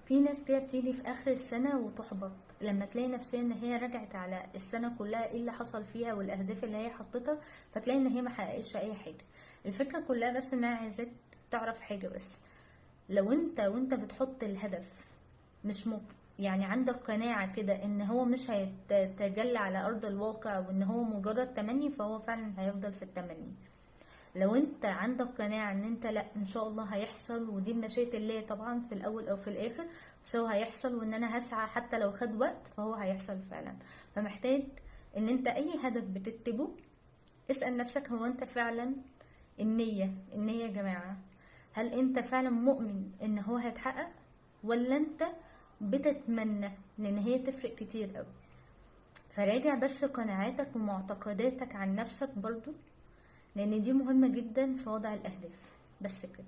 في ناس كده بتيجي في اخر السنة وتحبط لما تلاقي نفسها ان هي رجعت على السنة كلها ايه اللي حصل فيها والاهداف اللي هي حطتها، فتلاقي ان هي ما حققتش اي حاجة. الفكرة كلها بس ان انا عايزاك تعرف حاجة بس. لو انت وانت بتحط الهدف مش يعني عندك قناعة كده ان هو مش هيتجلى على ارض الواقع وان هو مجرد تمني، فهو فعلا هيفضل في التمني. لو انت عندك قناعة ان انت لا ان شاء الله هيحصل، ودي بمشيئة الله طبعا في الاول او في الاخر، بس هو هيحصل وان انا هسعى حتى لو خد وقت فهو هيحصل فعلا. فمحتاج ان انت اي هدف بتكتبه اسأل نفسك هو انت فعلا النية يا جماعة، هل انت فعلا مؤمن ان هو هيتحقق، ولا انت بتتمنى؟ لان هي تفرق كتير قوي. فراجع بس قناعاتك ومعتقداتك عن نفسك برضو، لان دي مهمة جدا في وضع الاهداف. بس كده.